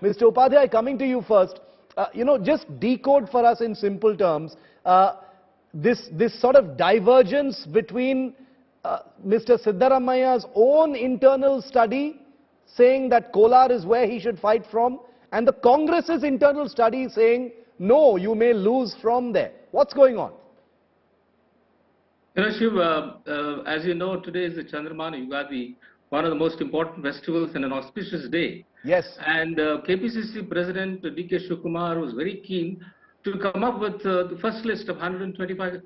Mr. Upadhyay, coming to you first, just decode for us in simple terms this sort of divergence between Mr. Siddaramaiah's own internal study saying that Kolar is where he should fight from, and the Congress's internal study saying, no, you may lose from there. What's going on? Shiv, as you know, today is the Chaandramana Ugadi, one of the most important festivals and an auspicious day. Yes. And KPCC President D.K. Shivakumar was very keen to come up with the first list of 125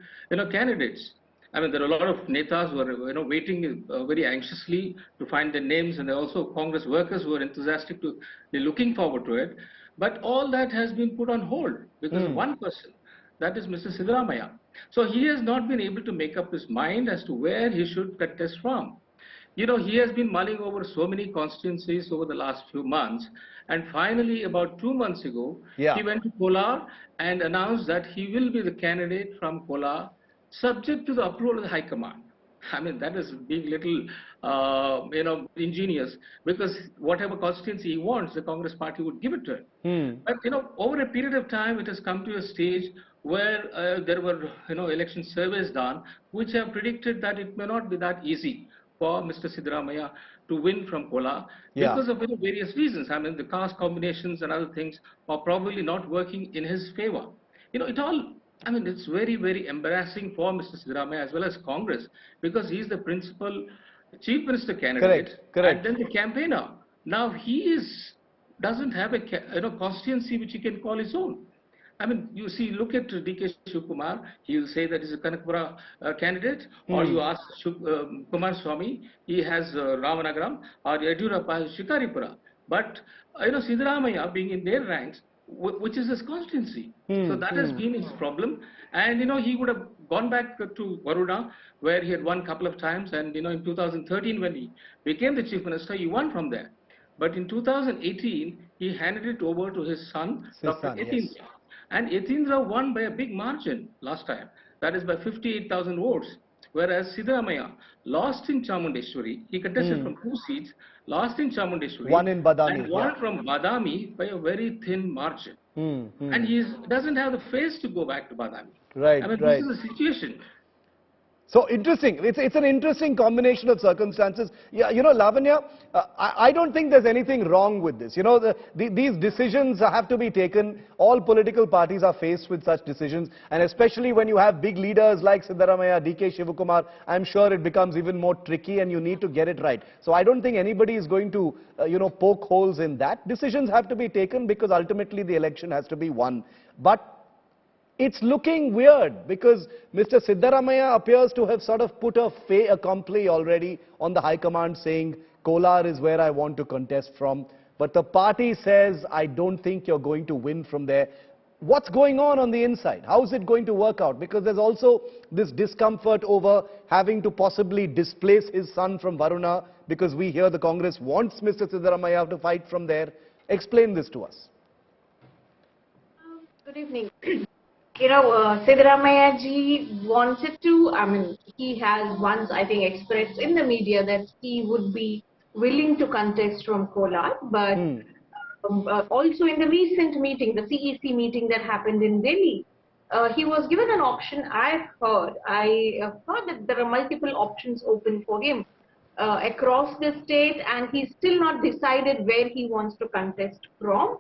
candidates. I mean, there are a lot of netas who are waiting very anxiously to find their names, and there are also Congress workers who are enthusiastic they're looking forward to it. But all that has been put on hold because of one person, that is Mr. Siddaramaiah. So he has not been able to make up his mind as to where he should contest from. He has been mulling over so many constituencies over the last few months, and finally about 2 months ago, he went to Kolar and announced that he will be the candidate from Kolar, subject to the approval of the High Command. I mean, that is being little, ingenious, because whatever constituency he wants, the Congress party would give it to him. But, over a period of time, it has come to a stage where there were, election surveys done, which have predicted that it may not be that easy for Mr. Siddaramaiah to win from Kolar because of various reasons. I mean, the caste combinations and other things are probably not working in his favor. It's very, very embarrassing for Mr. Siddaramaiah as well as Congress, because he's the principal chief minister candidate and then the campaigner. Now he doesn't have a constituency which he can call his own. I mean, you see, look at D.K. Shivakumar, he will say that he's a Kanakapura candidate, or you ask Kumar Swamy, he has Ramanagaram, or Yediyurappa has Shikaripura. But, Siddaramaiah being in their ranks, which is his constituency. So that has been his problem. And, he would have gone back to Varuna, where he had won a couple of times. And, in 2013, when he became the chief minister, he won from there. But in 2018, he handed it over to his son, Dr. Yatindra. And Yatindra won by a big margin last time. That is by 58,000 votes. Whereas Siddaramaiah lost in Chamundeshwari. He contested from 2 seats, lost in Chamundeshwari. One in Badami. And won from Badami by a very thin margin. And he doesn't have the face to go back to Badami. This is the situation. So interesting. It's an interesting combination of circumstances. Yeah, Lavanya, I don't think there's anything wrong with this. These decisions have to be taken. All political parties are faced with such decisions, and especially when you have big leaders like Siddaramaiah, D.K. Shivakumar, I'm sure it becomes even more tricky, and you need to get it right. So I don't think anybody is going to, poke holes in that. Decisions have to be taken because ultimately the election has to be won. But it's looking weird because Mr. Siddaramaiah appears to have sort of put a fait accompli already on the High Command, saying Kolar is where I want to contest from. But the party says, I don't think you're going to win from there. What's going on the inside? How is it going to work out? Because there's also this discomfort over having to possibly displace his son from Varuna, because we hear the Congress wants Mr. Siddaramaiah to fight from there. Explain this to us. Good evening. Siddaramaiah ji wanted to, he has once, I think, expressed in the media that he would be willing to contest from Kolar, but also in the recent meeting, the CEC meeting that happened in Delhi, he was given an option. I heard that there are multiple options open for him across the state, and he's still not decided where he wants to contest from.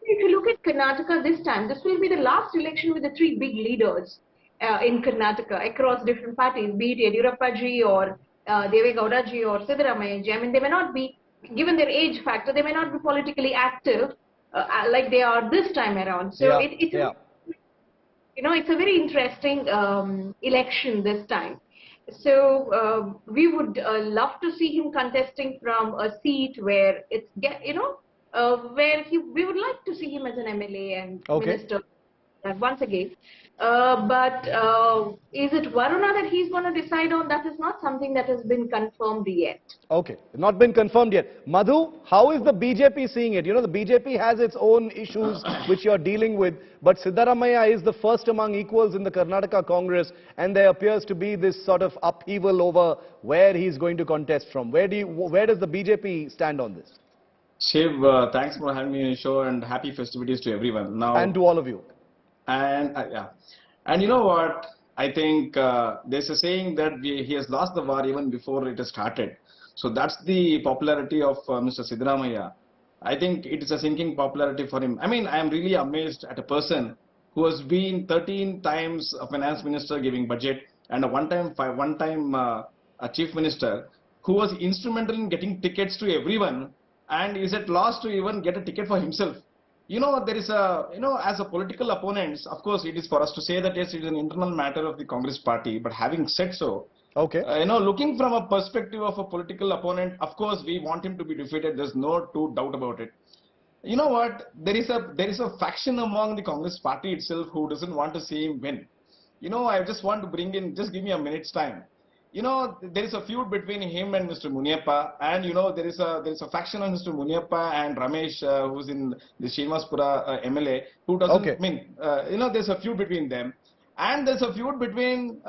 If you look at Karnataka this time, this will be the last election with the 3 big leaders in Karnataka across different parties, be it Yediyurappa ji or Deve Gowda ji or Siddaramaiah ji. I mean, they may not be, given their age factor, they may not be politically active like they are this time around. So it's a very interesting election this time. So we would love to see him contesting from a seat where it's where we would like to see him as an MLA and minister once again. But is it Varuna that he's going to decide on? That is not something that has been confirmed yet. Okay, not been confirmed yet. Madhu, how is the BJP seeing it? The BJP has its own issues which you're dealing with, but Siddaramaiah is the first among equals in the Karnataka Congress, and there appears to be this sort of upheaval over where he's going to contest from. Where does the BJP stand on this? Shiv, thanks for having me on the show and happy festivities to everyone. And Now, to all of you. and yeah, and you know what? I think there's a saying that he has lost the war even before it has started. So that's the popularity of Mr. Siddaramaiah. I think it is a sinking popularity for him. I mean, I am really amazed at a person who has been 13 times a finance minister giving budget and a a chief minister who was instrumental in getting tickets to everyone and is at loss to even get a ticket for himself. There is as a political opponents, of course, it is for us to say that yes, it is an internal matter of the Congress party. But having said so, Okay. looking from a perspective of a political opponent, of course, we want him to be defeated. There's no two doubt about it. You know what? There is a faction among the Congress party itself who doesn't want to see him win. I just want to bring in, just give me a minute's time. There is a feud between him and Mr. Muniappa, and there is a faction of Mr. Muniappa and Ramesh, who's in the Srinivaspura MLA, who doesn't Okay. there's a feud between them, and there's a feud between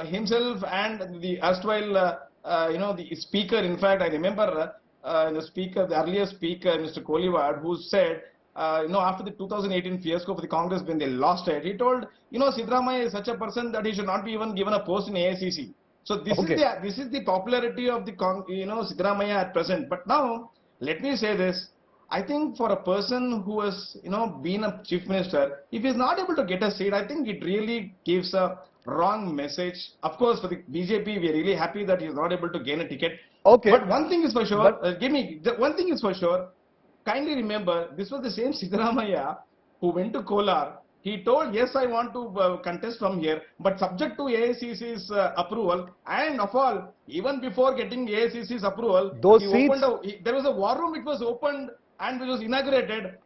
himself and the erstwhile the speaker. In fact, I remember the earlier speaker, Mr. Kolar, who said, after the 2018 fiasco for the Congress when they lost it, he told, Siddaramaiah is such a person that he should not be even given a post in AICC. So Okay. this is the popularity of the Siddaramaiah at present. But now, let me say this. I think for a person who has, been a chief minister, if he is not able to get a seat, I think it really gives a wrong message. Of course, for the BJP, we are really happy that he is not able to gain a ticket. Okay. But one thing is for sure, But- one thing is for sure, kindly remember, this was the same Siddaramaiah who went to Kolar. He told, yes, I want to contest from here, but subject to AICC's approval. And of all, even before getting AICC's approval, Those he seats- there was a war room which was opened and which was inaugurated.